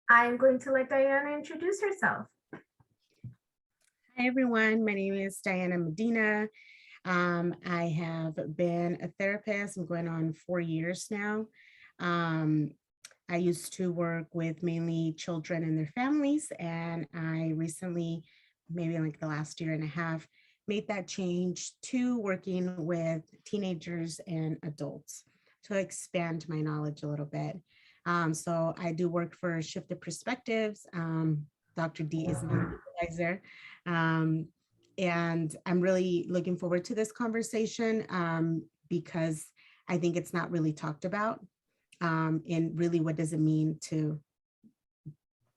I'm going to let Diana introduce herself. Hi, everyone. My name is Diana Medina. I have been a therapist. I'm going on 4 years now. Um, I used to work with mainly children and their families, and I recently, maybe like the last year and a half, made that change to working with teenagers and adults to expand my knowledge a little bit. So I do work for Shifted Perspectives. Dr. D is my supervisor. Um, and I'm really looking forward to this conversation because I think it's not really talked about. And really, what does it mean to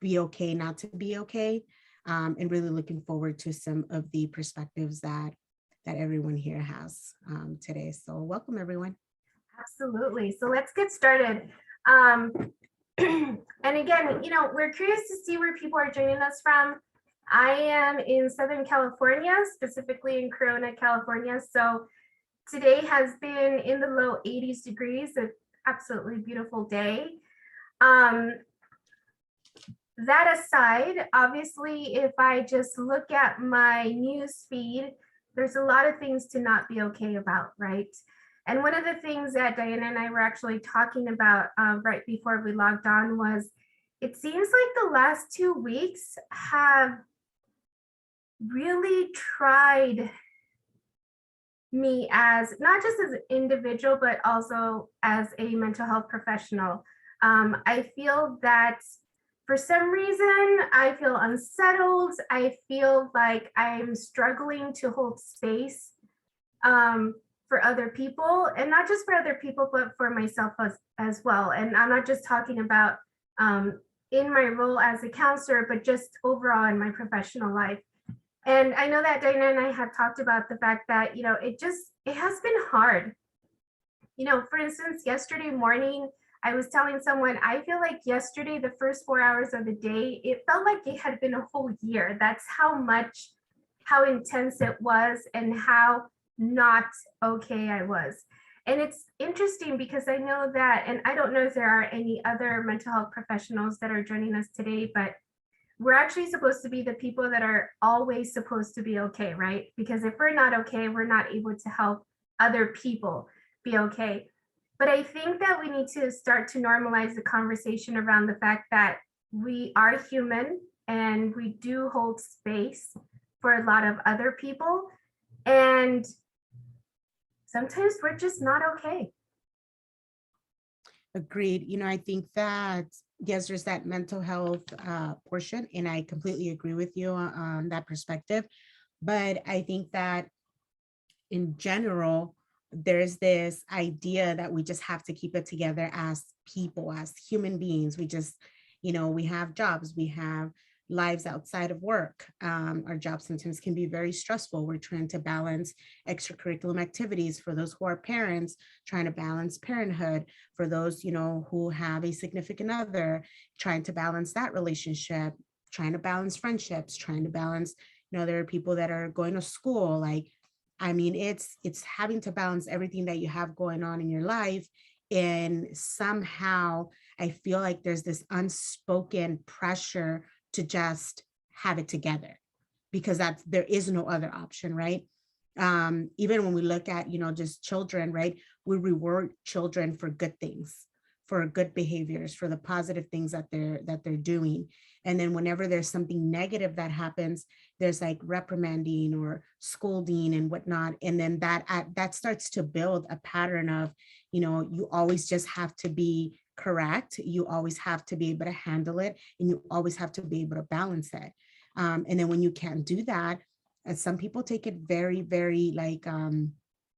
be okay, not to be okay? And really looking forward to some of the perspectives that everyone here has today. So welcome, everyone. Absolutely. So let's get started. Um, and again, we're curious to see where people are joining us from. I am in Southern California, specifically in Corona, California. So today has been in the low 80s degrees, an absolutely beautiful day. That aside, obviously, if I just look at my news feed, there's a lot of things to not be okay about, right? And one of the things that Diana and I were actually talking about right before we logged on was it seems like the last 2 weeks have really tried me as not just as an individual, but also as a mental health professional. I feel that for some reason, I feel unsettled. I feel like I'm struggling to hold space for other people, and not just for other people, but for myself as well. And I'm not just talking about in my role as a counselor, but just overall in my professional life. And I know that Diana and I have talked about the fact that, it has been hard. For instance, yesterday morning, I was telling someone, I feel like yesterday, the first 4 hours of the day, it felt like it had been a whole year. That's how intense it was and how not okay I was. And it's interesting because I know that, and I don't know if there are any other mental health professionals that are joining us today, but we're actually supposed to be the people that are always supposed to be okay, right? Because if we're not okay, we're not able to help other people be okay. But I think that we need to start to normalize the conversation around the fact that we are human and we do hold space for a lot of other people. And sometimes we're just not okay. Agreed. I think that, yes, there's that mental health portion, and I completely agree with you on that perspective. But I think that in general, there's this idea that we just have to keep it together as people, as human beings. We have jobs, we have lives outside of work. Our jobs sometimes can be very stressful. We're trying to balance extracurricular activities for those who are parents, trying to balance parenthood for those, who have a significant other, trying to balance that relationship, trying to balance friendships, trying to balance, there are people that are going to school. It's having to balance everything that you have going on in your life. And somehow I feel like there's this unspoken pressure to just have it together because there is no other option, right? Even when we look at, just children, right? We reward children for good things, for good behaviors, for the positive things that they're doing. And then whenever there's something negative that happens, there's like reprimanding or scolding and whatnot. And then that starts to build a pattern of, you always just have to be correct. You always have to be able to handle it, and you always have to be able to balance it. And then when you can't do that, some people take it very, very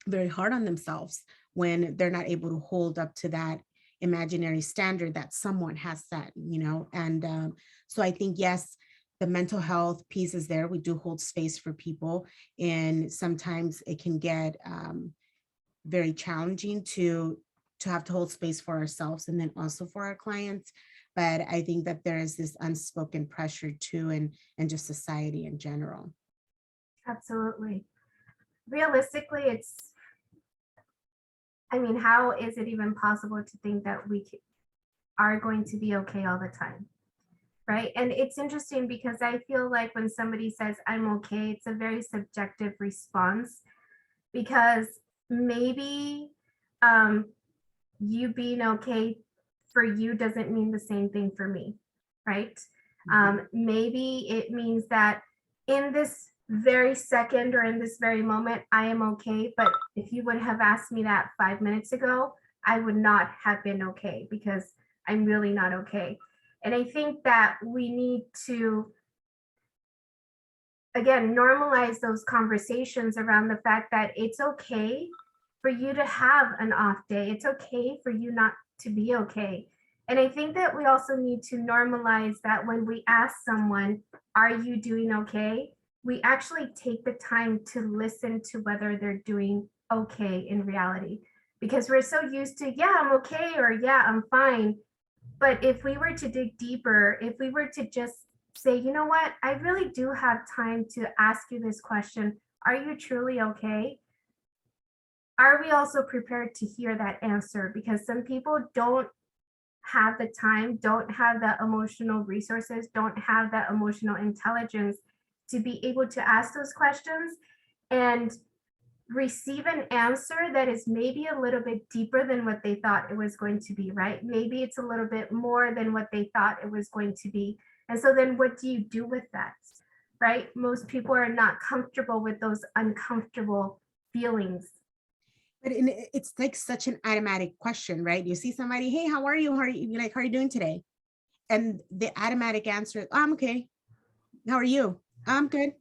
very hard on themselves when they're not able to hold up to that imaginary standard that someone has set, and so I think, yes, the mental health piece is there. We do hold space for people, and sometimes it can get very challenging to have to hold space for ourselves and then also for our clients. But I think that there is this unspoken pressure too, and just society in general. Absolutely. Realistically, how is it even possible to think that we are going to be okay all the time? right? And it's interesting because I feel like when somebody says I'm okay, it's a very subjective response, because maybe um, you being okay for you doesn't mean the same thing for me, right? Maybe it means that in this very second or in this very moment, I am okay. But if you would have asked me that 5 minutes ago, I would not have been okay because I'm really not okay. And I think that we need to, again, normalize those conversations around the fact that it's okay for you to have an off day. It's okay for you not to be okay. And I think that we also need to normalize that when we ask someone, are you doing okay? We actually take the time to listen to whether they're doing okay in reality. Because we're so used to, yeah, I'm okay, or yeah, I'm fine. But if we were to dig deeper, if we were to just say, you know what, I really do have time to ask you this question. Are you truly okay? Are we also prepared to hear that answer? Because some people don't have the time, don't have the emotional resources, don't have that emotional intelligence to be able to ask those questions and receive an answer that is maybe a little bit deeper than what they thought it was going to be, right? Maybe it's a little bit more than what they thought it was going to be. And so then what do you do with that, right? Most people are not comfortable with those uncomfortable feelings. But it's like such an automatic question, right? You see somebody, hey, how are you? How are you? Like, how are you doing today? And the automatic answer is, I'm okay. How are you? I'm good.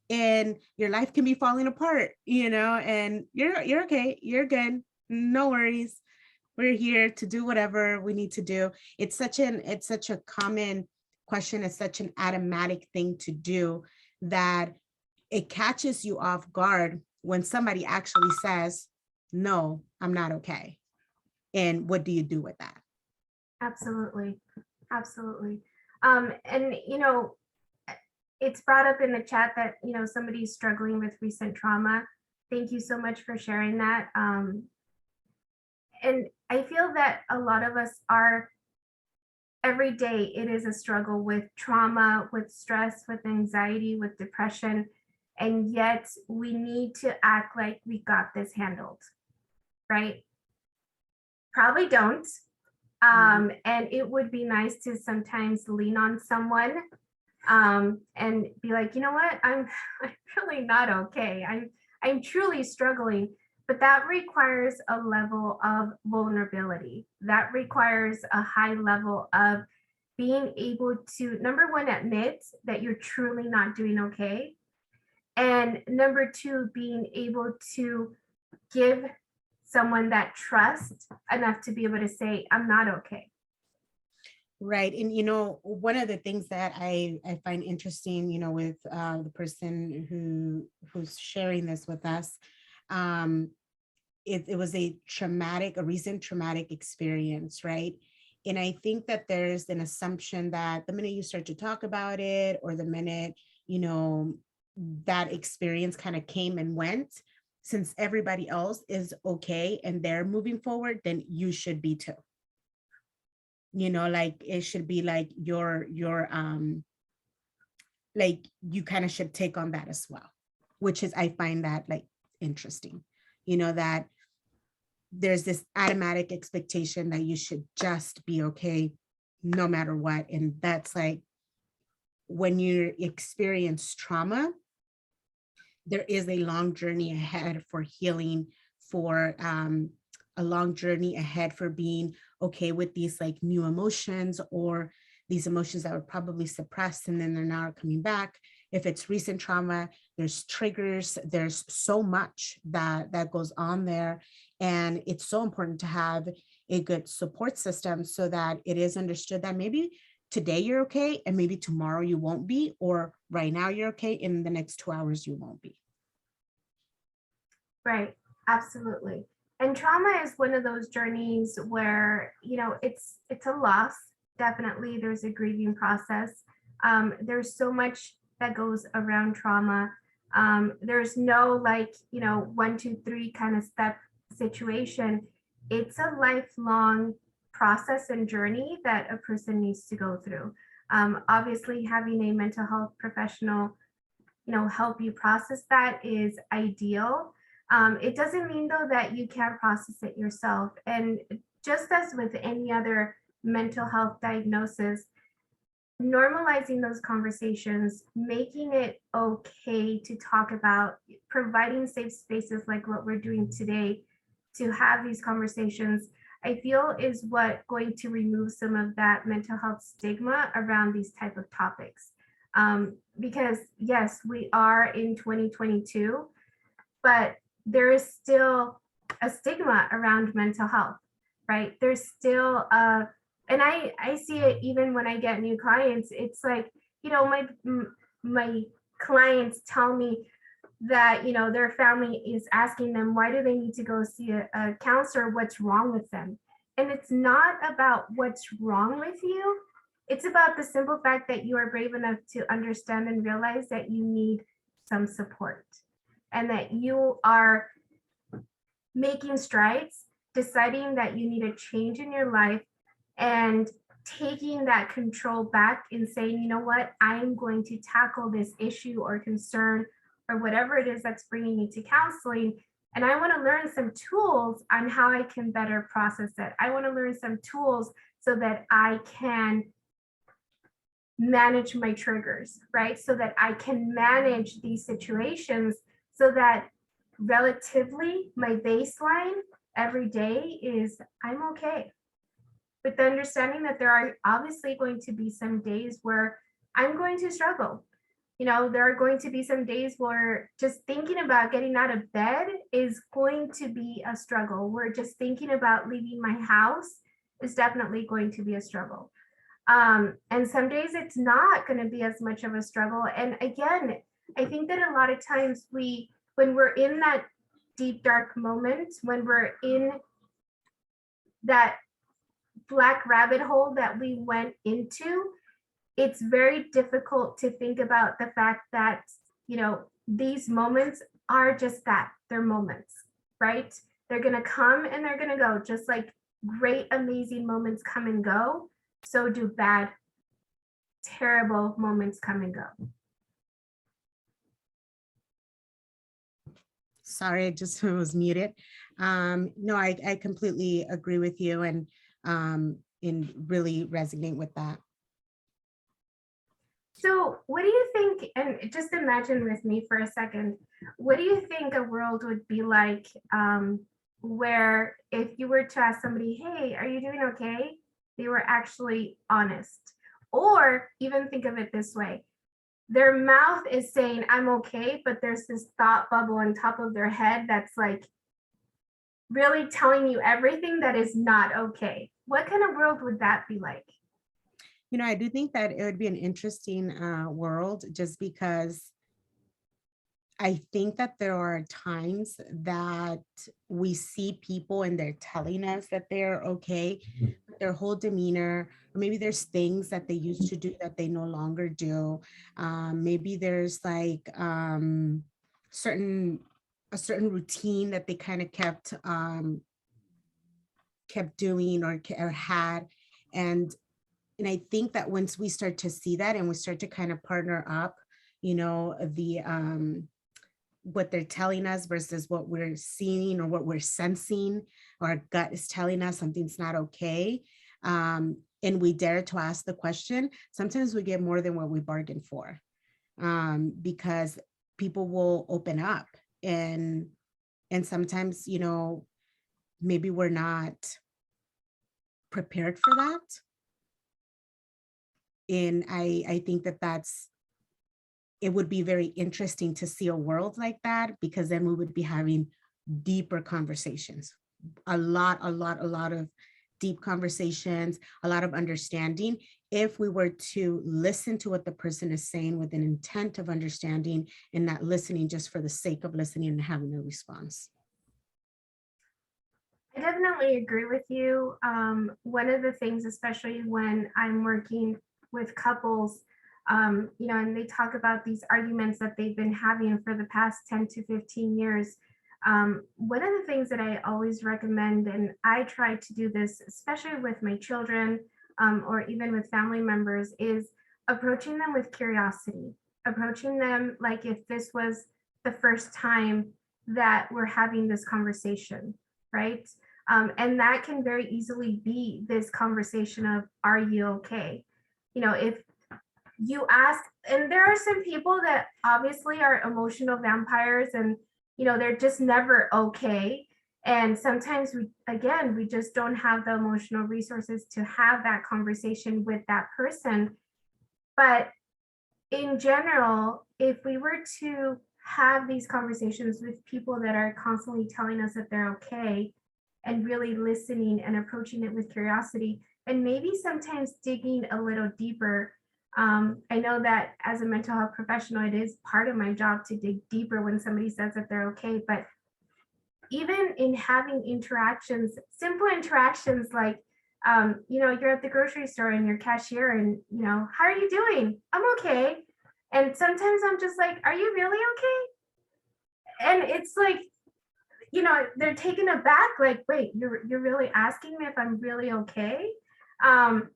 And your life can be falling apart, and you're okay. You're good. No worries. We're here to do whatever we need to do. It's such a common question. It's such an automatic thing to do that it catches you off guard when somebody actually says, no, I'm not okay. And what do you do with that? Absolutely. Absolutely. And it's brought up in the chat that, somebody's struggling with recent trauma. Thank you so much for sharing that. And I feel that a lot of us are, every day it is a struggle with trauma, with stress, with anxiety, with depression, and yet we need to act like we got this handled, right? Probably don't. And it would be nice to sometimes lean on someone, and be like, you know what, I'm really not okay. I'm truly struggling. But that requires a level of vulnerability. That requires a high level of being able to, number one, admit that you're truly not doing okay. And number two, being able to give someone that trust enough to be able to say, I'm not okay. Right. And one of the things that I find interesting, with the person who's sharing this with us, um, it was a recent traumatic experience, right? And I think that there's an assumption that the minute you start to talk about it, or the minute, you know, that experience kind of came and went, since everybody else is okay and they're moving forward, then you should be too. Like it should be like your like you kind of should take on that as well, which is, I find that like interesting, that there's this automatic expectation that you should just be okay no matter what. And that's like, when you experience trauma, there is a long journey ahead for healing, for a long journey ahead for being okay with these like new emotions, or these emotions that were probably suppressed and then they're now coming back. If it's recent trauma, there's triggers, there's so much that goes on there. And it's so important to have a good support system so that it is understood that maybe today you're okay and maybe tomorrow you won't be, or right now you're okay, in the next 2 hours you won't be. Right. Absolutely. And trauma is one of those journeys where, it's a loss. Definitely there's a grieving process. There's so much that goes around trauma. There's no, like, 1, 2, 3 kind of step situation. It's a lifelong process and journey that a person needs to go through. Obviously, having a mental health professional, help you process that is ideal. It doesn't mean though that you can't process it yourself. And just as with any other mental health diagnosis, normalizing those conversations, making it okay to talk about, providing safe spaces like what we're doing today to have these conversations, I feel is what going to remove some of that mental health stigma around these type of topics. Because yes, we are in 2022, but there is still a stigma around mental health, right? There's still a, and I see it even when I get new clients. It's like, my clients tell me that their family is asking them, why do they need to go see a counselor, what's wrong with them? And it's not about what's wrong with you, it's about the simple fact that you are brave enough to understand and realize that you need some support, and that you are making strides, deciding that you need a change in your life, and taking that control back and saying, you know what, I'm going to tackle this issue or concern or whatever it is that's bringing me to counseling. And I want to learn some tools on how I can better process it. I want to learn some tools so that I can manage my triggers, right? So that I can manage these situations so that relatively my baseline every day is I'm okay. With the understanding that there are obviously going to be some days where I'm going to struggle. There are going to be some days where just thinking about getting out of bed is going to be a struggle. Where just thinking about leaving my house is definitely going to be a struggle. And some days it's not going to be as much of a struggle. And again, I think that a lot of times when we're in that deep, dark moment, when we're in that black rabbit hole that we went into, it's very difficult to think about the fact that, these moments are just that, they're moments, right? They're going to come and they're going to go, just like great, amazing moments come and go. So do bad, terrible moments come and go. Sorry, I just was muted. No, I completely agree with you, and in really resonate with that. So, what do you think? And just imagine with me for a second, what do you think a world would be like where if you were to ask somebody, hey, are you doing okay? They were actually honest. Or even think of it this way, their mouth is saying, I'm okay, but there's this thought bubble on top of their head that's like really telling you everything that is not okay. What kind of world would that be like? I do think that it would be an interesting world, just because I think that there are times that we see people and they're telling us that they're okay, but their whole demeanor, or maybe there's things that they used to do that they no longer do. Maybe there's like certain a certain routine that they kind of kept doing, or had. And I think that once we start to see that and we start to kind of partner up, the what they're telling us versus what we're seeing or what we're sensing, or our gut is telling us something's not okay, and we dare to ask the question, sometimes we get more than what we bargained for, because people will open up, and sometimes, maybe we're not prepared for that. And I think that it would be very interesting to see a world like that, because then we would be having deeper conversations, a lot of deep conversations, a lot of understanding, if we were to listen to what the person is saying with an intent of understanding, and not listening just for the sake of listening and having a response. I definitely agree with you. One of the things, especially when I'm working with couples, and they talk about these arguments that they've been having for the past 10 to 15 years. One of the things that I always recommend, and I try to do this, especially with my children, or even with family members, is approaching them with curiosity, approaching them like if this was the first time that we're having this conversation, right? And that can very easily be this conversation of, are you okay? You know, if you ask, and there are some people that obviously are emotional vampires and, you know, they're just never okay. And sometimes we just don't have the emotional resources to have that conversation with that person. But in general, if we were to have these conversations with people that are constantly telling us that they're okay and really listening and approaching it with curiosity and maybe sometimes digging a little deeper. I know that as a mental health professional, it is part of my job to dig deeper when somebody says that they're okay. But even in having interactions, simple interactions like, you know, you're at the grocery store and your cashier and, you know, how are you doing? I'm okay. And sometimes I'm just like, are you really okay? And it's like, you know, they're taken aback, like, wait, you're really asking me if I'm really okay? Um,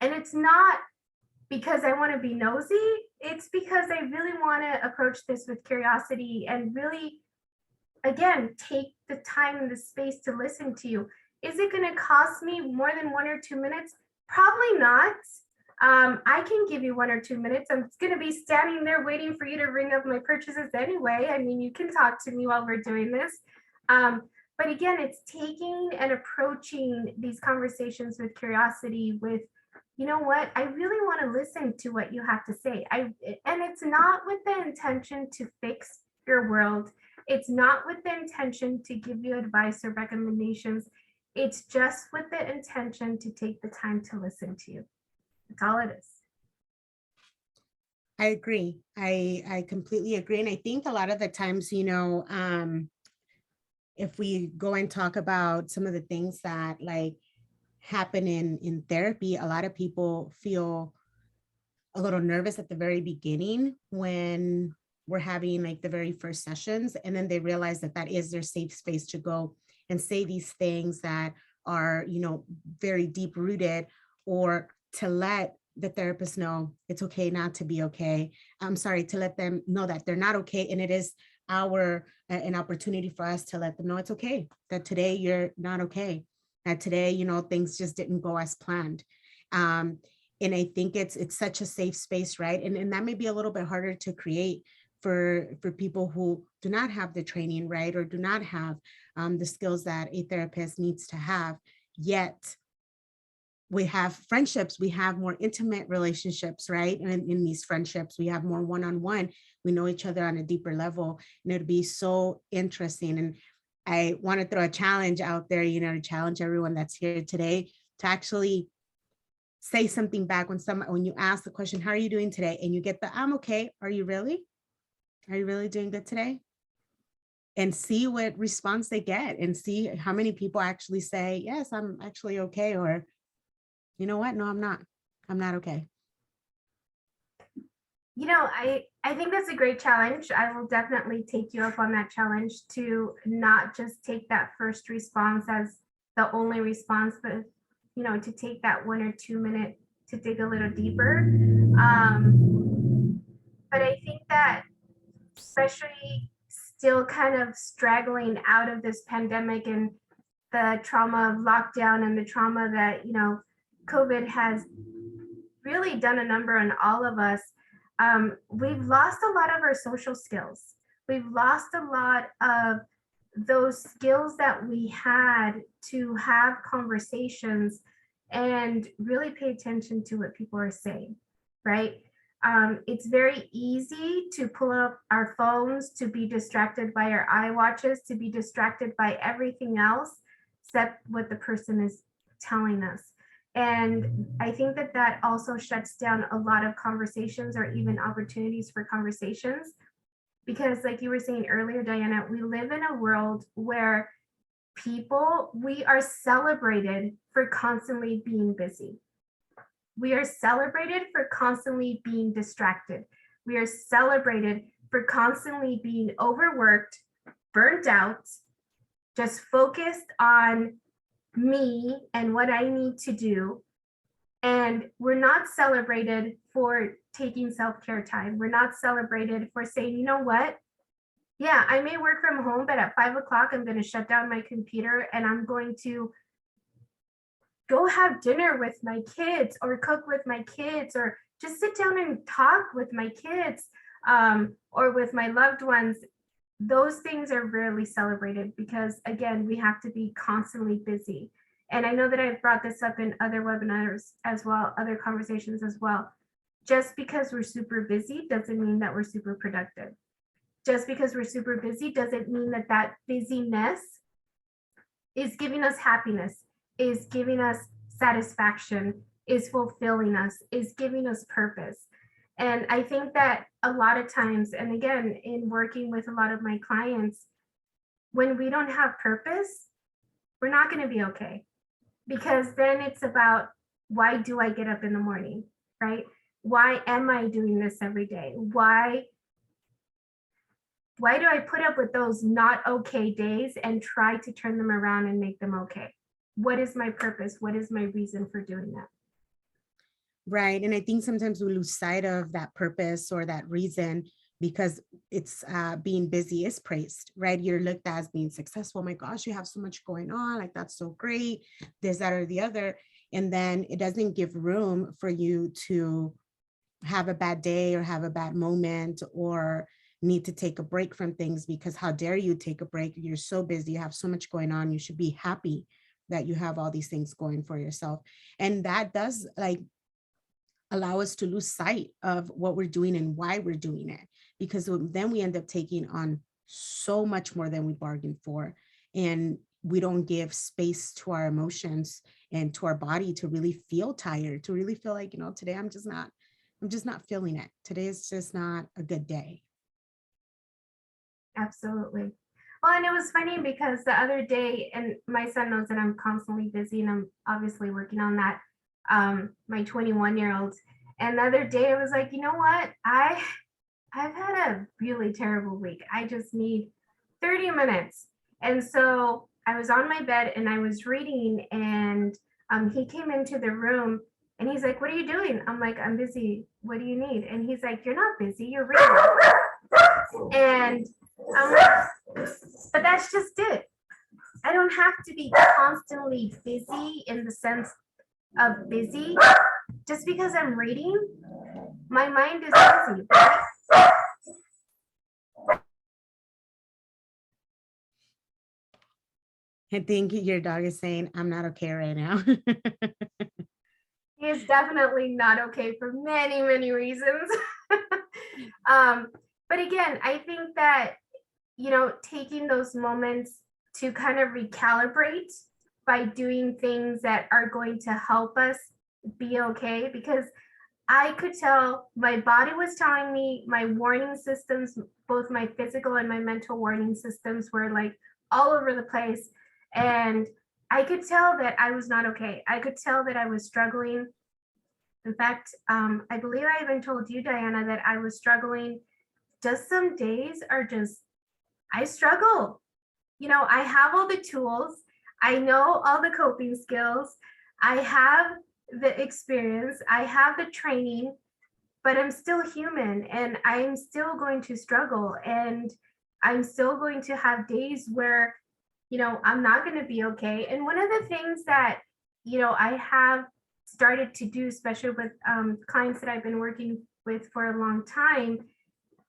and it's not because I want to be nosy. It's because I really want to approach this with curiosity and really, again, take the time and the space to listen to you. Is it going to cost me more than 1 or 2 minutes? Probably not. I can give you 1 or 2 minutes. I'm going to be standing there waiting for you to ring up my purchases anyway. I mean, you can talk to me while we're doing this. But again, it's taking and approaching these conversations with curiosity, with, you know what, I really want to listen to what you have to say. And it's not with the intention to fix your world. It's not with the intention to give you advice or recommendations. It's just with the intention to take the time to listen to you. That's all it is. I agree. I completely agree. And I think a lot of the times, you know, if we go and talk about some of the things that like happen in therapy, a lot of people feel a little nervous at the very beginning when we're having like the very first sessions, and then they realize that that is their safe space to go and say these things that are, you know, very deep rooted, or to let the therapist know it's okay not to be okay. I'm sorry, to let them know that they're not okay, and it is our an opportunity for us to let them know it's okay, that today you're not okay, that today, you know, things just didn't go as planned. um, and I think it's such a safe space, right? And that may be a little bit harder to create for people who do not have the training, right, or do not have the skills that a therapist needs to have. Yet we have friendships, we have more intimate relationships, right? And in these friendships, we have more one-on-one. We know each other on a deeper level, and it'd be so interesting. And I want to throw a challenge out there, you know, to challenge everyone that's here today to actually say something back when you ask the question, how are you doing today? And you get the, I'm okay. Are you really? Are you really doing good today? And see what response they get, and see how many people actually say, yes, I'm actually okay. Or, you know what? No, I'm not. I'm not okay. You know, I think that's a great challenge. I will definitely take you up on that challenge to not just take that first response as the only response, but, you know, to take that 1 or 2 minute to dig a little deeper. But I think that especially still kind of straggling out of this pandemic and the trauma of lockdown and the trauma that, you know, COVID has really done a number on all of us. We've lost a lot of our social skills. We've lost a lot of those skills that we had to have conversations and really pay attention to what people are saying, right? It's very easy to pull up our phones, to be distracted by our iWatches, to be distracted by everything else except what the person is telling us. And I think that that also shuts down a lot of conversations or even opportunities for conversations. Because, like you were saying earlier, Diana, we live in a world where we are celebrated for constantly being busy. We are celebrated for constantly being distracted. We are celebrated for constantly being overworked, burnt out, just focused on me and what I need to do. And we're not celebrated for taking self-care time. We're not celebrated for saying, you know what? Yeah, I may work from home, but at 5 o'clock, I'm going to shut down my computer and I'm going to go have dinner with my kids or cook with my kids or just sit down and talk with my kids or with my loved ones. Those things are rarely celebrated because, again, we have to be constantly busy. And I know that I've brought this up in other webinars as well, other conversations as well. Just because we're super busy doesn't mean that we're super productive. Just because we're super busy doesn't mean that that busyness is giving us happiness, is giving us satisfaction, is fulfilling us, is giving us purpose. And I think that a lot of times, and again, in working with a lot of my clients, when we don't have purpose, we're not going to be okay. Because then it's about, why do I get up in the morning, right? Why am I doing this every day? Why do I put up with those not okay days and try to turn them around and make them okay? What is my purpose? What is my reason for doing that? Right. And I think sometimes we lose sight of that purpose or that reason because it's being busy is praised, right? You're looked at as being successful. Oh my gosh, you have so much going on. Like, that's so great. This, that, or the other. And then it doesn't give room for you to have a bad day or have a bad moment or need to take a break from things, because how dare you take a break? You're so busy, you have so much going on. You should be happy that you have all these things going for yourself. And that does like allow us to lose sight of what we're doing and why we're doing it, because then we end up taking on so much more than we bargained for, and we don't give space to our emotions and to our body to really feel tired, to really feel like, today I'm just not feeling it. Today is just not a good day. Absolutely. Well, and it was funny because the other day, and my son knows that I'm constantly busy and I'm obviously working on that, my 21-year-old. And the other day I was like, you know what? I've had a really terrible week. I just need 30 minutes. And so I was on my bed and I was reading, and he came into the room and he's like, what are you doing? I'm like, I'm busy. What do you need? And he's like, you're not busy, you're reading. And I'm like, but that's just it. I don't have to be constantly busy in the sense of busy. Just because I'm reading, my mind is busy. I think your dog is saying, I'm not okay right now. He is definitely not okay for many, many reasons. But again, I think that, taking those moments to kind of recalibrate by doing things that are going to help us be okay, because I could tell my body was telling me, my warning systems, both my physical and my mental warning systems, were like all over the place. And I could tell that I was not okay. I could tell that I was struggling. In fact, I believe I even told you, Diana, that I was struggling. Just some days are just, I struggle. I have all the tools. I know all the coping skills. I have the experience. I have the training, but I'm still human and I'm still going to struggle. And I'm still going to have days where, I'm not going to be okay. And one of the things that, I have started to do, especially with clients that I've been working with for a long time,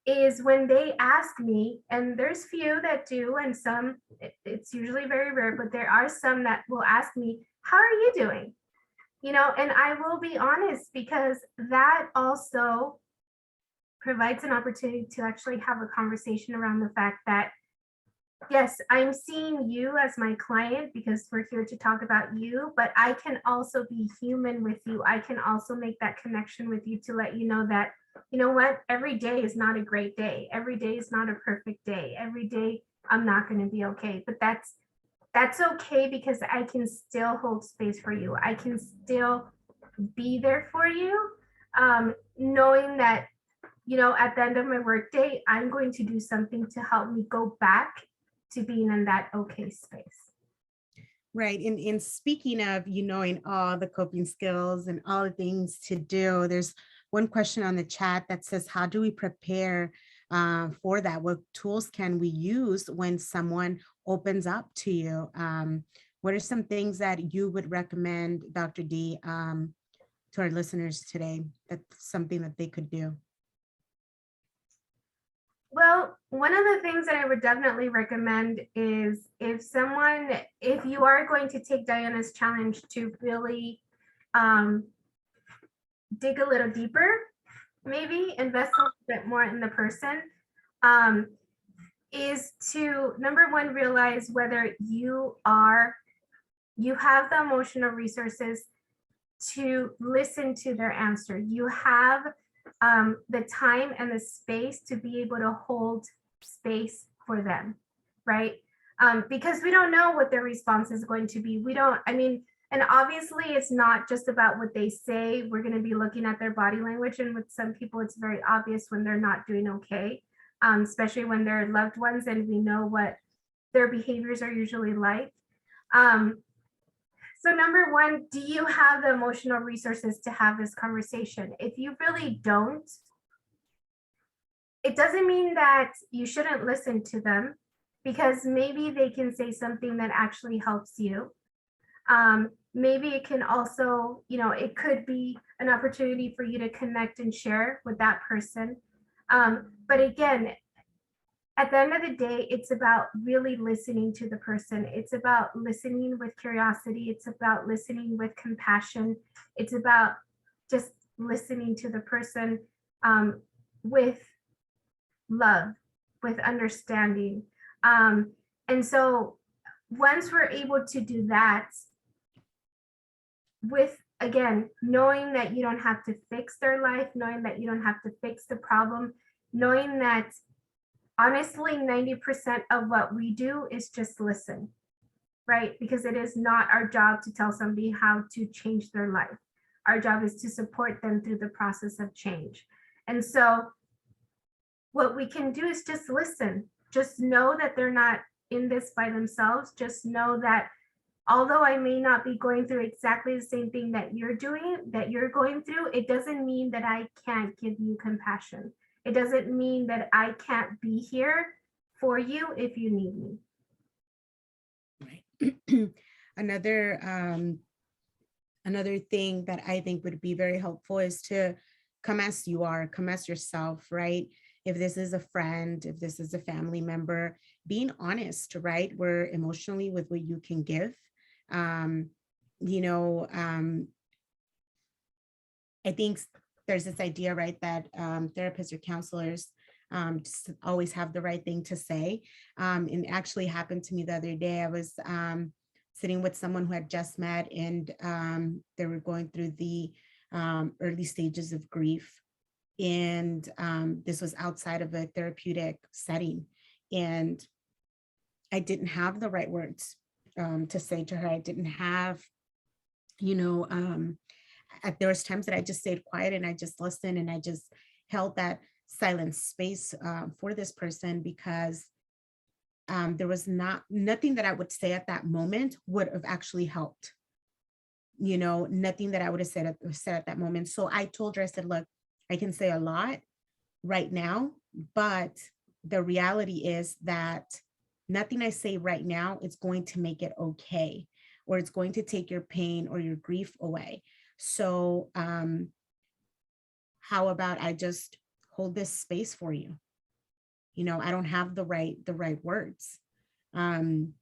is when they ask me, and there's few that do, and some, it's usually very rare, but there are some that will ask me, how are you doing? And I will be honest, because that also provides an opportunity to actually have a conversation around the fact that, yes, I'm seeing you as my client because we're here to talk about you, but I can also be human with you. I can also make that connection with you to let you know that, you know what, every day is not a great day. Every day is not a perfect day. Every day I'm not going to be okay, but that's okay, because I can still hold space for you. I can still be there for you, knowing that, at the end of my workday, I'm going to do something to help me go back to being in that okay space. Right. In speaking of, you knowing all the coping skills and all the things to do, there's one question on the chat that says, how do we prepare for that? What tools can we use when someone opens up to you? What are some things that you would recommend, Dr. D, to our listeners today? That's something that they could do. Well, one of the things that I would definitely recommend is if you are going to take Diana's challenge to really um, dig a little deeper, maybe invest a little bit more in the person, um, is to number one, realize whether you have the emotional resources to listen to their answer. You have the time and the space to be able to hold space for them, right? Because we don't know what their response is going to be. We don't, I mean, and obviously it's not just about what they say. We're going to be looking at their body language. And with some people, it's very obvious when they're not doing okay, especially when they're loved ones and we know what their behaviors are usually like. Um, so number one, do you have the emotional resources to have this conversation? If you really don't, it doesn't mean that you shouldn't listen to them, because maybe they can say something that actually helps you. Maybe it can also, it could be an opportunity for you to connect and share with that person. But again, at the end of the day, it's about really listening to the person. It's about listening with curiosity. It's about listening with compassion. It's about just listening to the person with love, with understanding. And so once we're able to do that, with again, knowing that you don't have to fix their life, knowing that you don't have to fix the problem, knowing that honestly 90% of what we do is just listen, right? Because it is not our job to tell somebody how to change their life. Our job is to support them through the process of change. And so what we can do is just listen. Just know that they're not in this by themselves. Just know that although I may not be going through exactly the same thing that you're going through, it doesn't mean that I can't give you compassion. It doesn't mean that I can't be here for you if you need me. Right. Another thing that I think would be very helpful is to come as you are, come as yourself, right? If this is a friend, if this is a family member, being honest, right? We're emotionally with what you can give. Um, you know, I think there's this idea, right, that therapists or counselors just always have the right thing to say. And it actually happened to me the other day. I was sitting with someone who had just met, and they were going through the early stages of grief. And this was outside of a therapeutic setting. And I didn't have the right words to say to her. I didn't have, you know, there was times that I just stayed quiet and I just listened, and I just held that silent space for this person, because there was nothing that I would say at that moment would have actually helped. Nothing that I would have said at that moment. So I told her, I said, look, I can say a lot right now, but the reality is that nothing I say right now is going to make it okay, or it's going to take your pain or your grief away. So how about I just hold this space for you? I don't have the right words. And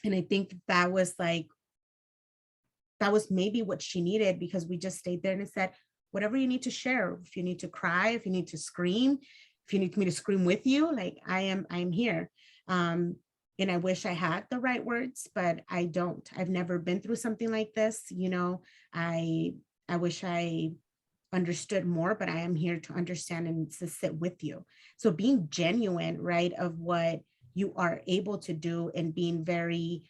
I think that was maybe what she needed, because we just stayed there and said, whatever you need to share, if you need to cry, if you need to scream, if you need me to scream with you, like I'm here. And I wish I had the right words, but I don't. I've never been through something like this. I wish I understood more, but I am here to understand and to sit with you. So being genuine, right, of what you are able to do, and being very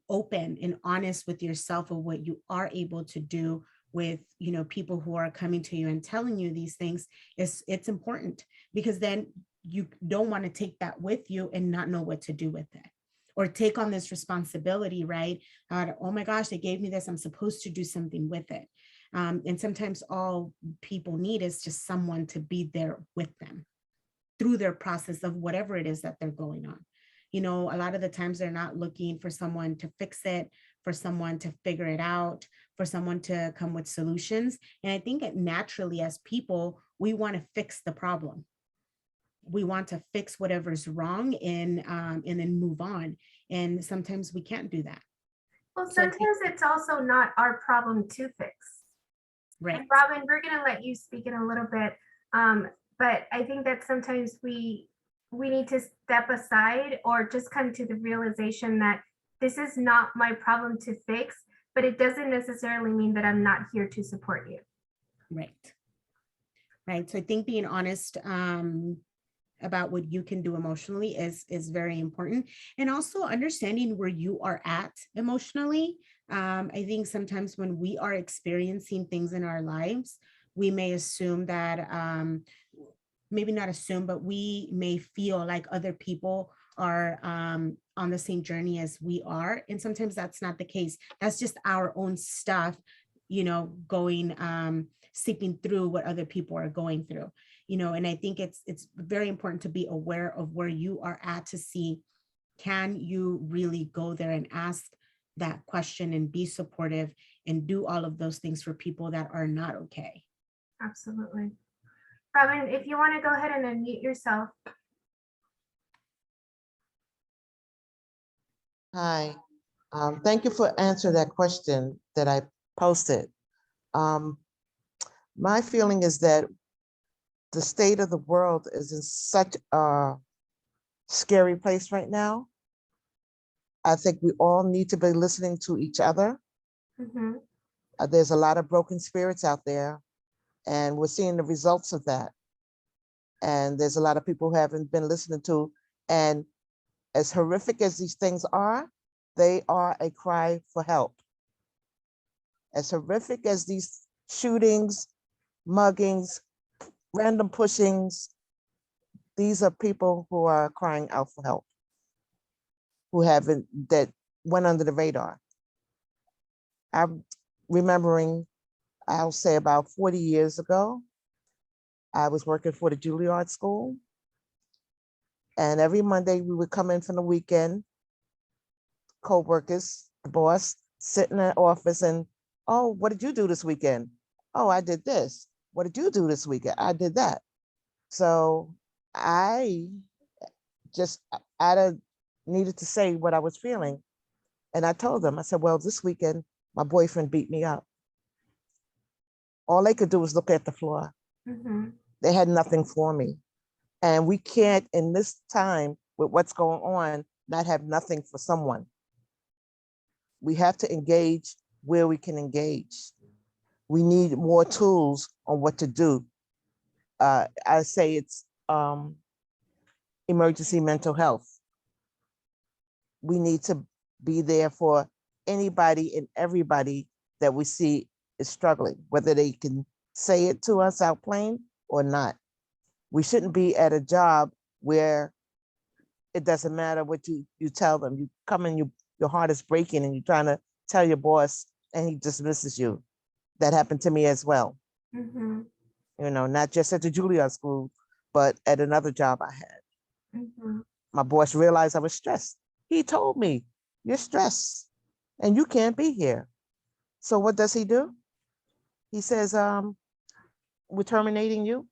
open and honest with yourself of what you are able to do with people who are coming to you and telling you these things, it's important, because then you don't want to take that with you and not know what to do with it. or take on this responsibility, right? Oh my gosh, they gave me this. I'm supposed to do something with it. And sometimes all people need is just someone to be there with them through their process of whatever it is that they're going on. You know, a lot of the times they're not looking for someone to fix it, for someone to figure it out, for someone to come with solutions. And I think it naturally, as people, we want to fix the problem. We want to fix whatever's wrong and then move on. And sometimes we can't do that. Well, So I think, sometimes it's also not our problem to fix. right. And Robin, we're going to let you speak in a little bit. But I think that sometimes we need to step aside or just come to the realization that this is not my problem to fix, but it doesn't necessarily mean that I'm not here to support you. Right. Right. So I think being honest about what you can do emotionally is very important, and also understanding where you are at emotionally. I think sometimes when we are experiencing things in our lives, we may assume that maybe not assume, but we may feel like other people are on the same journey as we are, and sometimes that's not the case. That's just our own stuff, you know, going seeping through what other people are going through. You know, and I think it's very important to be aware of where you are at, to see, can you really go there and ask that question and be supportive and do all of those things for people that are not okay. Absolutely. Robin, if you want to go ahead and unmute yourself. Hi, thank you for answering that question that I posted. My feeling is that the state of the world is in such a scary place right now. I think we all need to be listening to each other. Mm-hmm. There's a lot of broken spirits out there, and we're seeing the results of that. And there's a lot of people who haven't been listening to, and as horrific as these things are, they are a cry for help. As horrific as these shootings, muggings, random pushings, these are people who are crying out for help, who haven't, that went under the radar. I'm remembering, I'll say about 40 years ago, I was working for the Juilliard School. And every Monday we would come in from the weekend, co-workers, the boss, sit in the office and, oh, what did you do this weekend? Oh, I did this. What did you do this weekend? I did that. So I just needed to say what I was feeling. And I told them, I said, well, this weekend, my boyfriend beat me up. All they could do was look at the floor. Mm-hmm. They had nothing for me. And we can't, in this time with what's going on, not have nothing for someone. We have to engage where we can engage. We need more tools on what to do. I say it's emergency mental health. We need to be there for anybody and everybody that we see is struggling, whether they can say it to us out plain or not. We shouldn't be at a job where it doesn't matter what you tell them. You come in, your heart is breaking and you're trying to tell your boss and he dismisses you. That happened to me as well. Mm-hmm. You know, not just at the Juilliard School, but at another job I had. Mm-hmm. My boss realized I was stressed. He told me, you're stressed and you can't be here. So what does he do? He says, we're terminating you.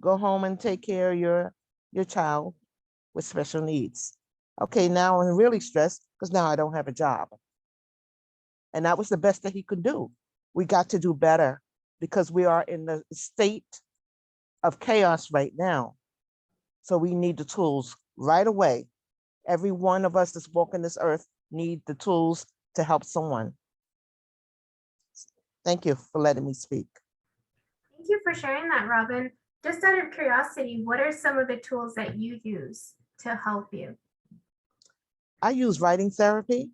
Go home and take care of your child with special needs. Okay, now I'm really stressed because now I don't have a job. And that was the best that he could do. We got to do better because we are in the state of chaos right now. So we need the tools right away. Every one of us that's walking this earth need the tools to help someone. Thank you for letting me speak. Thank you for sharing that, Robin. Just out of curiosity, what are some of the tools that you use to help you? I use writing therapy.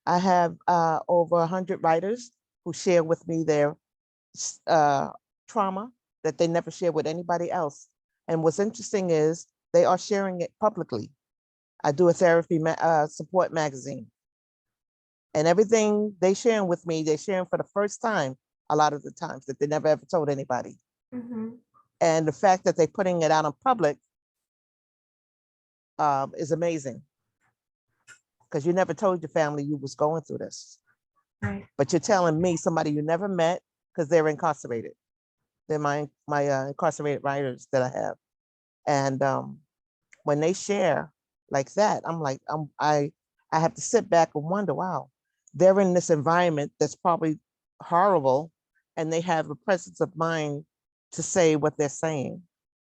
I have over 100 writers who share with me their trauma that they never share with anybody else. And what's interesting is they are sharing it publicly. I do a therapy support magazine. And everything they sharing with me, they sharing for the first time, a lot of the times that they never ever told anybody. Mhm. And the fact that they're putting it out in public is amazing. Because you never told your family you was going through this. Right. But you're telling me, somebody you never met, because they're incarcerated. They're my incarcerated writers that I have. And when they share like that, I'm like, I have to sit back and wonder, wow, they're in this environment that's probably horrible, and they have a presence of mind to say what they're saying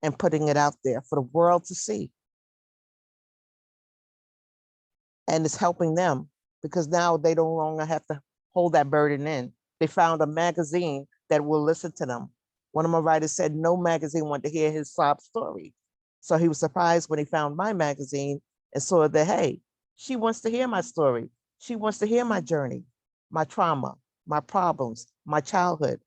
and putting it out there for the world to see. And it's helping them because now they no longer have to hold that burden in. They found a magazine that will listen to them. One of my writers said no magazine wanted to hear his sob story. So he was surprised when he found my magazine and saw that, hey, she wants to hear my story. She wants to hear my journey, my trauma, my problems, my childhood.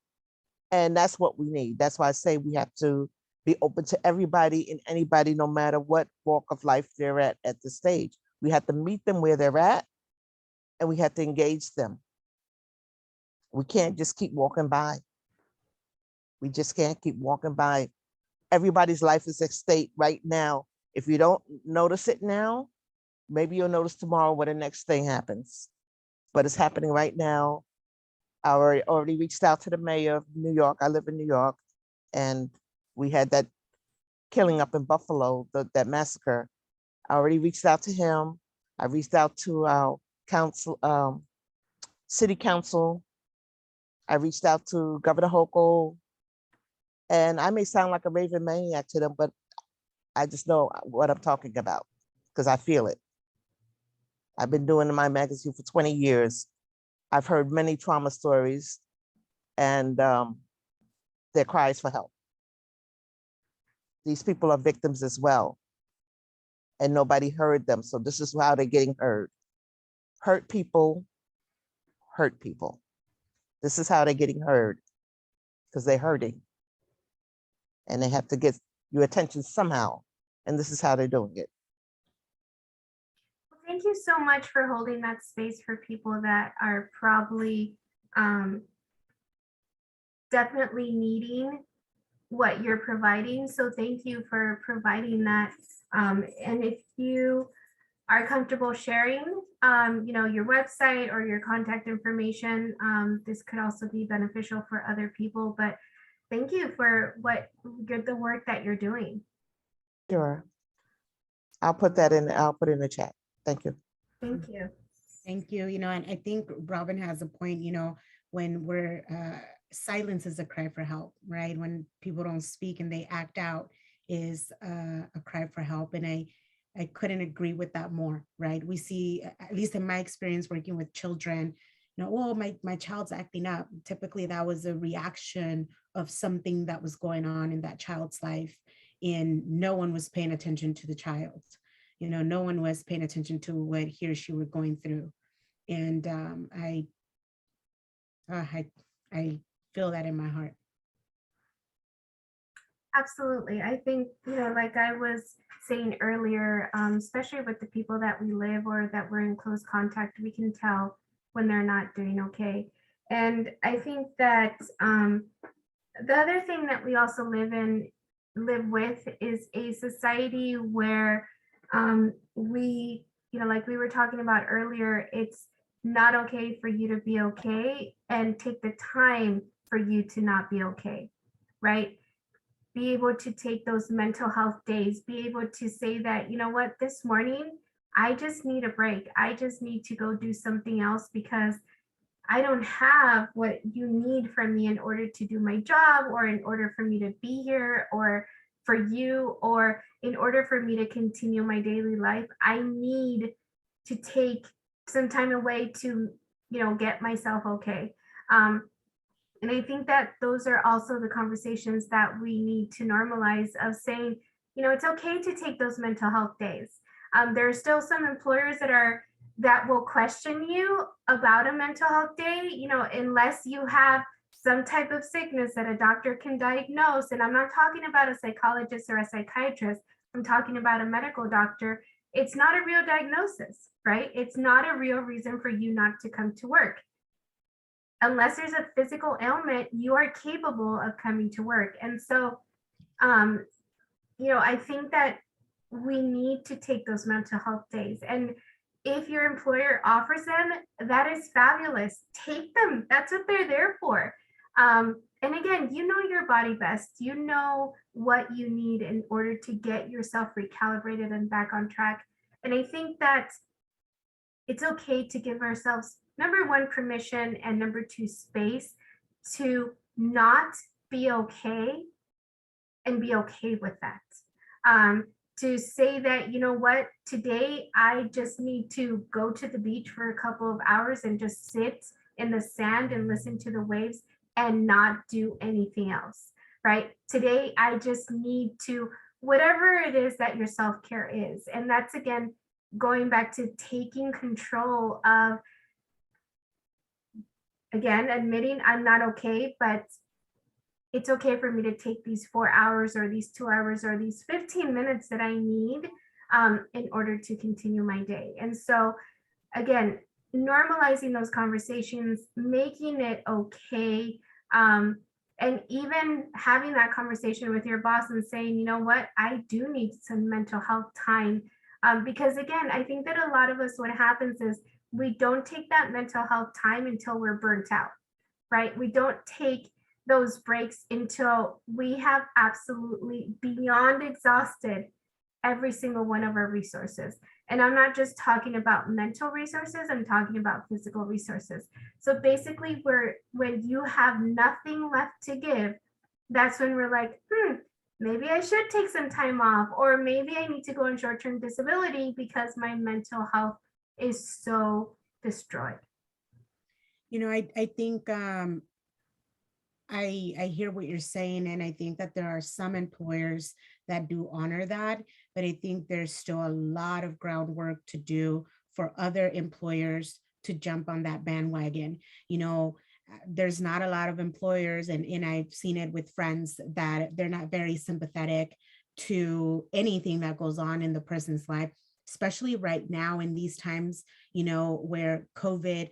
And that's what we need. That's why I say we have to be open to everybody and anybody, no matter what walk of life they're at this stage. We have to meet them where they're at, and we have to engage them. We can't just keep walking by. We just can't keep walking by. Everybody's life is at stake right now. If you don't notice it now, maybe you'll notice tomorrow when the next thing happens. But it's happening right now. I already reached out to the mayor of New York. I live in New York, and we had that killing up in Buffalo, that massacre. I already reached out to him. I reached out to our council, city council. I reached out to Governor Hochul, and I may sound like a raving maniac to them, but I just know what I'm talking about because I feel it. I've been doing my magazine for 20 years. I've heard many trauma stories, and their cries for help. These people are victims as well, and nobody heard them. So this is how they're getting heard. Hurt people hurt people. This is how they're getting heard because they're hurting, and they have to get your attention somehow. And this is how they're doing it. Well, thank you so much for holding that space for people that are probably definitely needing what you're providing. So thank you for providing that. And if you are comfortable sharing, your website or your contact information, this could also be beneficial for other people. But thank you for the work that you're doing. Sure. I'll put that in. I'll put it in the chat. Thank you. Thank you. Thank you. And I think Robin has a point, when we're, silence is a cry for help, right? When people don't speak and they act out is a cry for help. And I couldn't agree with that more, right? We see, at least in my experience working with children, oh, my child's acting up. Typically that was a reaction of something that was going on in that child's life, and no one was paying attention to the child. No one was paying attention to what he or she were going through. And I feel that in my heart. Absolutely. I think, like I was saying earlier, especially with the people that we live or that we're in close contact, we can tell when they're not doing okay. And I think that the other thing that we also live with is a society where we, like we were talking about earlier, it's not okay for you to be okay and take the time for you to not be okay, right? Be able to take those mental health days, be able to say that, you know what, this morning, I just need a break. I just need to go do something else because I don't have what you need from me in order to do my job, or in order for me to be here, or for you, or in order for me to continue my daily life. I need to take some time away to, get myself okay. And I think that those are also the conversations that we need to normalize, of saying, it's okay to take those mental health days. There are still some employers that will question you about a mental health day, unless you have some type of sickness that a doctor can diagnose. And I'm not talking about a psychologist or a psychiatrist. I'm talking about a medical doctor. it's not a real diagnosis, right? It's not a real reason for you not to come to work. Unless there's a physical ailment, you are capable of coming to work. And so, I think that we need to take those mental health days. And if your employer offers them, that is fabulous. Take them. That's what they're there for. And again, you know your body best. You know what you need in order to get yourself recalibrated and back on track. And I think that it's okay to give ourselves, number one, permission, and number two, space to not be okay and be okay with that. To say that, you know what, today I just need to go to the beach for a couple of hours and just sit in the sand and listen to the waves and not do anything else, right? Today I just need to, whatever it is that your self care is. And that's, again, going back to taking control of, again, admitting I'm not okay, but it's okay for me to take these 4 hours or these 2 hours or these 15 minutes that I need in order to continue my day. And so, again, normalizing those conversations, making it okay, and even having that conversation with your boss and saying, you know what, I do need some mental health time. Because again, I think that a lot of us, what happens is we don't take that mental health time until we're burnt out, right? We don't take those breaks until we have absolutely beyond exhausted every single one of our resources. And I'm not just talking about mental resources, I'm talking about physical resources. So basically, when you have nothing left to give, that's when we're like, maybe I should take some time off, or maybe I need to go on short-term disability because my mental health is so destroyed. I think I hear what you're saying, and I think that there are some employers that do honor that, but I think there's still a lot of groundwork to do for other employers to jump on that bandwagon. There's not a lot of employers, and I've seen it with friends, that they're not very sympathetic to anything that goes on in the person's life, especially right now in these times, where COVID,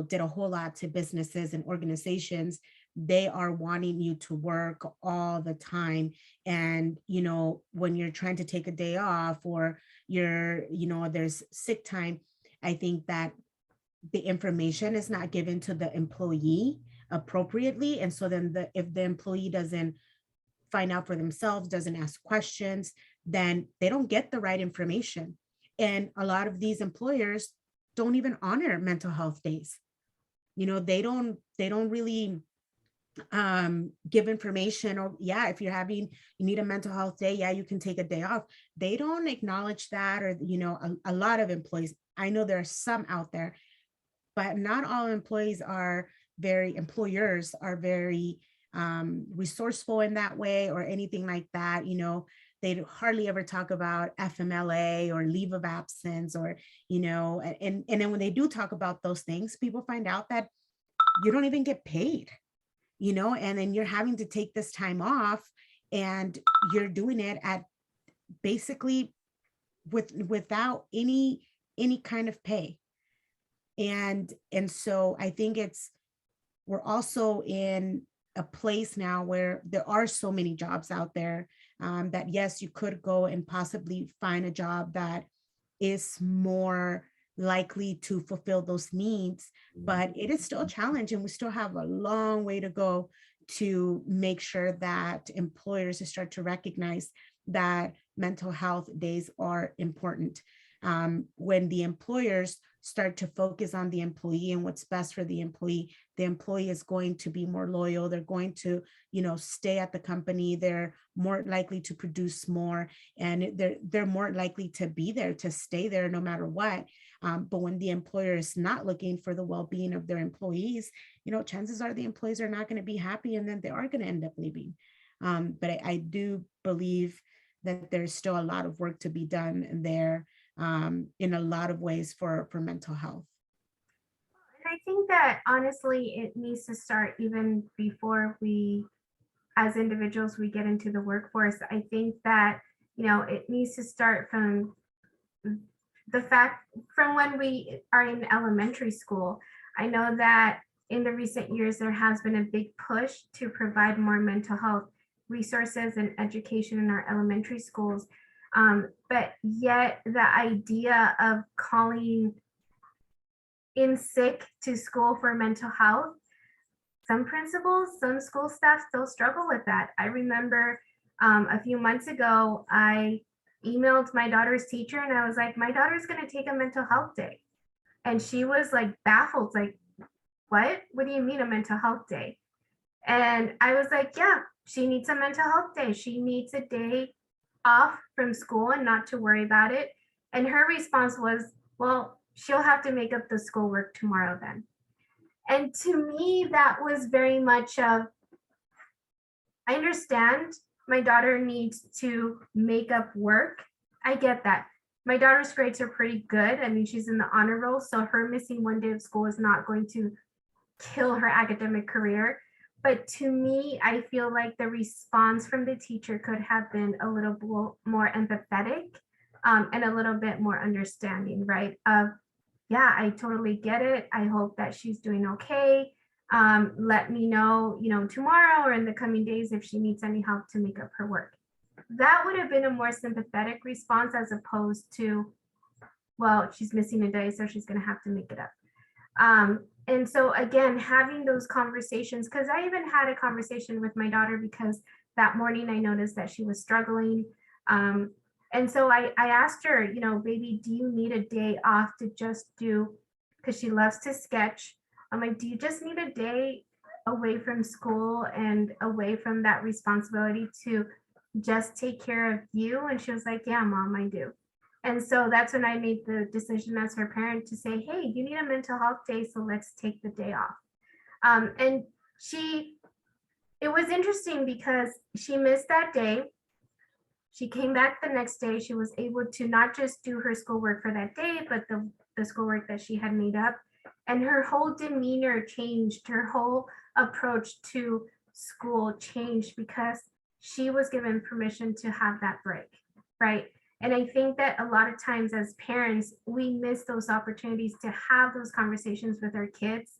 did a whole lot to businesses and organizations. They are wanting you to work all the time. And, when you're trying to take a day off, or there's sick time, I think that the information is not given to the employee appropriately. And so then if the employee doesn't find out for themselves, doesn't ask questions, then they don't get the right information. And a lot of these employers don't even honor mental health days. They don't really give information, or if you need a mental health day, you can take a day off. They don't acknowledge that. Or a lot of employees, I know there are some out there, but not all employers are very resourceful in that way, or anything like that. They hardly ever talk about FMLA or leave of absence, or and then when they do talk about those things, people find out that you don't even get paid, and then you're having to take this time off, and you're doing it at basically without any kind of pay. And so I think we're also in a place now where there are so many jobs out there, that yes, you could go and possibly find a job that is more likely to fulfill those needs, but it is still a challenge, and we still have a long way to go to make sure that employers start to recognize that mental health days are important. When the employers start to focus on the employee and what's best for the employee is going to be more loyal. They're going to, stay at the company. They're more likely to produce more, and they're more likely to be there, to stay there no matter what. But when the employer is not looking for the well-being of their employees, chances are the employees are not going to be happy, and then they are going to end up leaving. But I do believe that there's still a lot of work to be done there, in a lot of ways for mental health. And I think that honestly, it needs to start even before we, as individuals, we get into the workforce. I think that, it needs to start from the fact from when we are in elementary school, I know that in the recent years, there has been a big push to provide more mental health resources and education in our elementary schools. But yet the idea of calling in sick to school for mental health, some principals, some school staff still struggle with that. I remember a few months ago, I emailed my daughter's teacher and I was like, my daughter's going to take a mental health day. And she was like baffled, like, what do you mean a mental health day? And I was like, yeah, she needs a mental health day. She needs a day off from school and not to worry about it. And her response was, well, she'll have to make up the schoolwork tomorrow then. And to me, that was very much of, I understand my daughter needs to make up work. I get that. My daughter's grades are pretty good. I mean, she's in the honor roll, so her missing one day of school is not going to kill her academic career. But to me, I feel like the response from the teacher could have been a little more empathetic, and a little bit more understanding, right? Yeah, I totally get it. I hope that she's doing okay. Let me know, tomorrow or in the coming days if she needs any help to make up her work. That would have been a more sympathetic response as opposed to, well, she's missing a day, so she's going to have to make it up. And so again, having those conversations, because I even had a conversation with my daughter because that morning I noticed that she was struggling. And so I asked her, baby, do you need a day off to just do, because she loves to sketch. I'm like, do you just need a day away from school and away from that responsibility to just take care of you? And she was like, yeah, Mom, I do. And so that's when I made the decision as her parent to say, hey, you need a mental health day, so let's take the day off. And it was interesting because she missed that day. She came back the next day. She was able to not just do her schoolwork for that day, but the schoolwork that she had made up. And her whole demeanor changed. Her whole approach to school changed because she was given permission to have that break, right? And I think that a lot of times as parents, we miss those opportunities to have those conversations with our kids,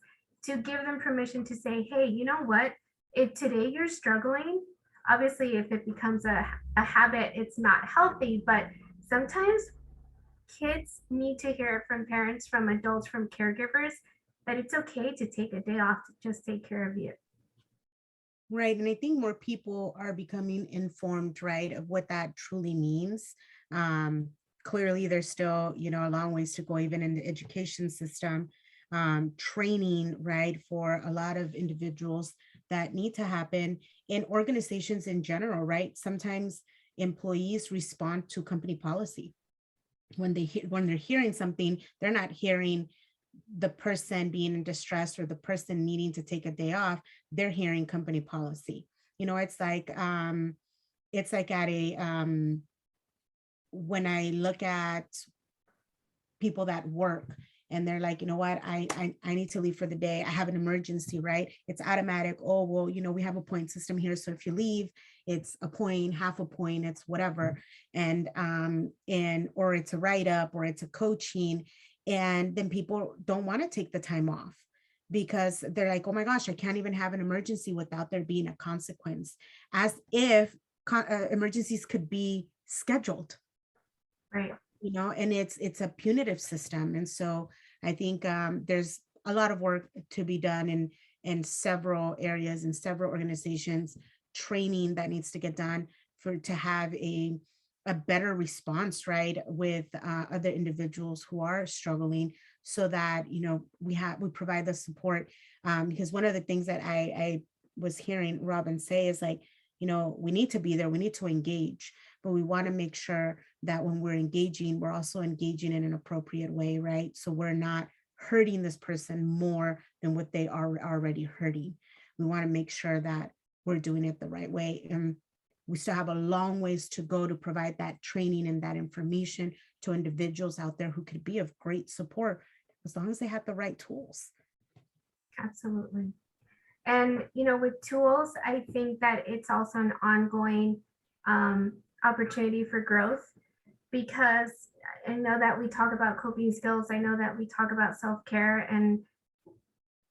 to give them permission to say, hey, you know what? If today you're struggling, obviously if it becomes a habit, it's not healthy, but sometimes kids need to hear it from parents, from adults, from caregivers, that it's okay to take a day off to just take care of you. Right. And I think more people are becoming informed, right, of what that truly means. Clearly, there's still, a long ways to go, even in the education system, training, right, for a lot of individuals that need to happen in organizations in general, right? Sometimes employees respond to company policy. When they're hearing something, they're not hearing the person being in distress or the person needing to take a day off. They're hearing company policy. It's like at a when I look at people that work and they're like, you know what, I need to leave for the day. I have an emergency, right? It's automatic. Oh, well, we have a point system here. So if you leave, it's a point, half a point, it's whatever. And or it's a write-up or it's a coaching. And then people don't want to take the time off because they're like, oh my gosh, I can't even have an emergency without there being a consequence, as if emergencies could be scheduled. Right. And it's a punitive system. And so I think there's a lot of work to be done in several areas, in several organizations, training that needs to get done to have a better response, right, with other individuals who are struggling, so that we provide the support. Because one of the things that I was hearing Robin say is like, we need to be there, we need to engage, but we want to make sure that when we're engaging, we're also engaging in an appropriate way, right? So we're not hurting this person more than what they are already hurting. We want to make sure that we're doing it the right way. And we still have a long ways to go to provide that training and that information to individuals out there who could be of great support, as long as they have the right tools. Absolutely. And, with tools, I think that it's also an ongoing opportunity for growth, because I know that we talk about coping skills. I know that we talk about self-care, and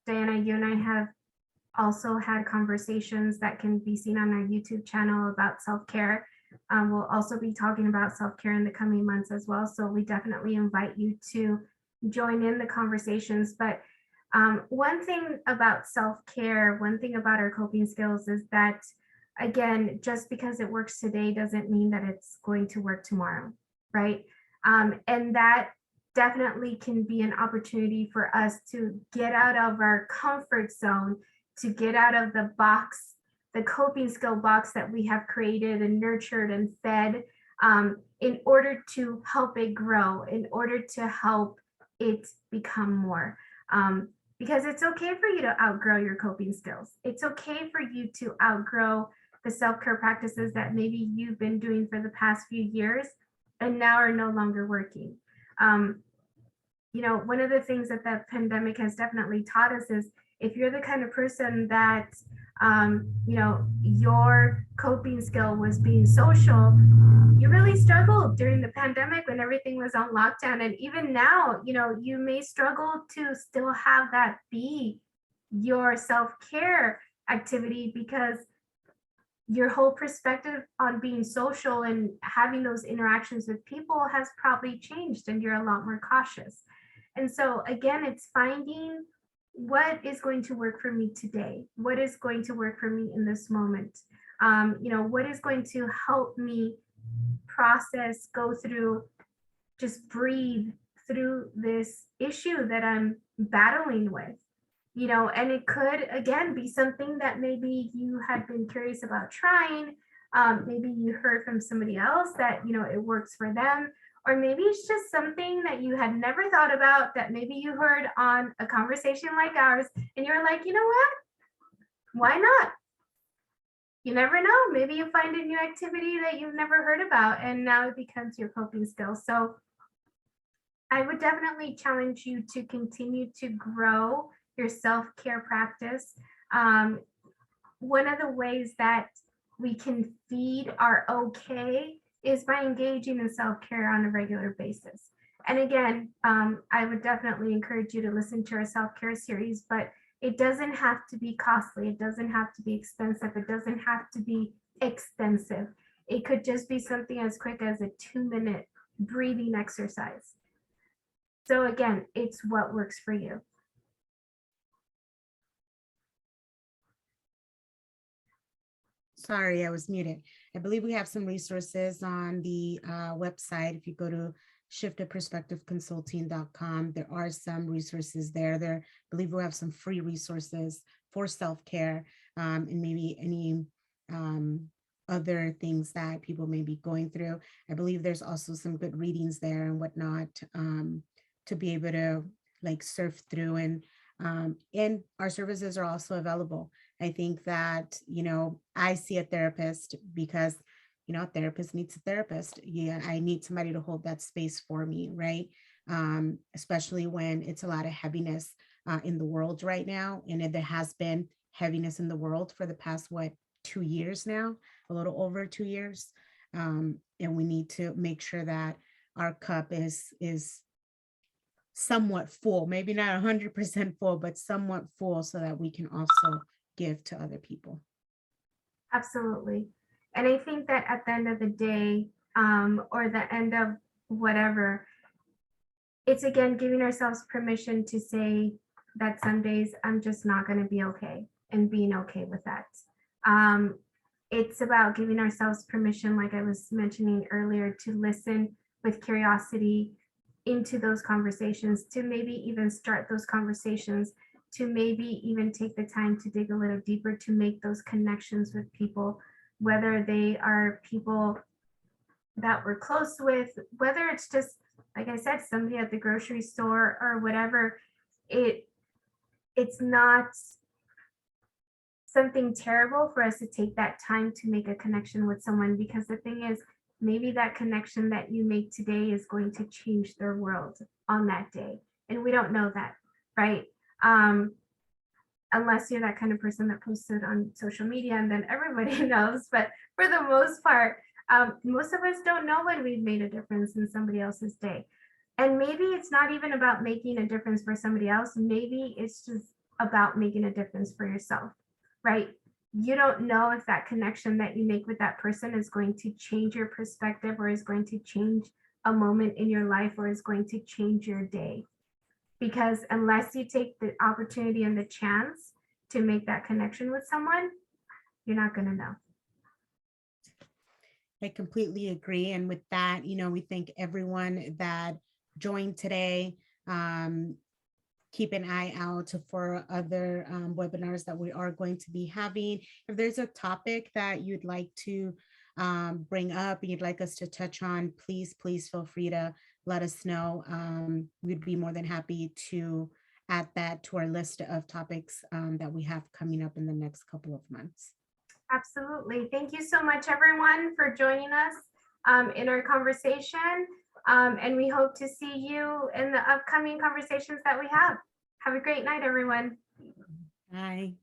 Diana, you and I have also had conversations that can be seen on our YouTube channel about self-care. We'll also be talking about self-care in the coming months as well. So we definitely invite you to join in the conversations. But one thing about self-care, one thing about our coping skills is that, again, just because it works today doesn't mean that it's going to work tomorrow, right? And that definitely can be an opportunity for us to get out of our comfort zone, to get out of the box, the coping skill box that we have created and nurtured and fed, in order to help it grow, in order to help it become more. Because it's okay for you to outgrow your coping skills. It's okay for you to outgrow the self-care practices that maybe you've been doing for the past few years and now are no longer working. One of the things that the pandemic has definitely taught us is, if you're the kind of person that, your coping skill was being social, you really struggled during the pandemic when everything was on lockdown. And even now, you may struggle to still have that be your self-care activity, because your whole perspective on being social and having those interactions with people has probably changed, and you're a lot more cautious. And so again, it's finding what is going to work for me today, what is going to work for me in this moment, what is going to help me process, go through, just breathe through this issue that I'm battling with. And it could, again, be something that maybe you had been curious about trying. Maybe you heard from somebody else that, it works for them. Or maybe it's just something that you had never thought about, that maybe you heard on a conversation like ours, and you're like, you know what? Why not? You never know. Maybe you find a new activity that you've never heard about, and now it becomes your coping skill. So I would definitely challenge you to continue to grow your self-care practice. One of the ways that we can feed our okay is by engaging in self-care on a regular basis. And again, I would definitely encourage you to listen to our self-care series, but it doesn't have to be costly. It doesn't have to be expensive. It doesn't have to be extensive. It could just be something as quick as a 2-minute breathing exercise. So again, it's what works for you. Sorry, I was muted. I believe we have some resources on the website. If you go to shiftedperspectiveconsulting.com, there are some resources there. I believe we have some free resources for self-care, and maybe any other things that people may be going through. I believe there's also some good readings there and whatnot, to be able to surf through, and our services are also available. I think that, I see a therapist because, a therapist needs a therapist. Yeah, I need somebody to hold that space for me, right? Especially when it's a lot of heaviness in the world right now. And there has been heaviness in the world for the past, 2 years now, a little over 2 years. And we need to make sure that our cup is somewhat full, maybe not 100% full, but somewhat full, so that we can also give to other people. Absolutely. And I think that at the end of the day, or the end of whatever, it's again giving ourselves permission to say that some days I'm just not going to be okay, and being okay with that. It's about giving ourselves permission, like I was mentioning earlier, to listen with curiosity into those conversations, to maybe even start those conversations, to maybe even take the time to dig a little deeper, to make those connections with people, whether they are people that we're close with, whether it's just, like I said, somebody at the grocery store or whatever. It's not something terrible for us to take that time to make a connection with someone, because the thing is, maybe that connection that you make today is going to change their world on that day. And we don't know that, right? Unless you're that kind of person that posted on social media, and then everybody knows. But for the most part, Most of us don't know when we've made a difference in somebody else's day. And maybe it's not even about making a difference for somebody else. Maybe it's just about making a difference for yourself, right? You don't know if that connection that you make with that person is going to change your perspective, or is going to change a moment in your life, or is going to change your day. Because unless you take the opportunity and the chance to make that connection with someone, you're not going to know. I completely agree. And with that, we thank everyone that joined today. Keep an eye out for other webinars that we are going to be having. If there's a topic that you'd like to bring up and you'd like us to touch on, please feel free to let us know. We'd be more than happy to add that to our list of topics that we have coming up in the next couple of months. Absolutely. Thank you so much, everyone, for joining us in our conversation. And we hope to see you in the upcoming conversations that we have. Have a great night, everyone. Bye.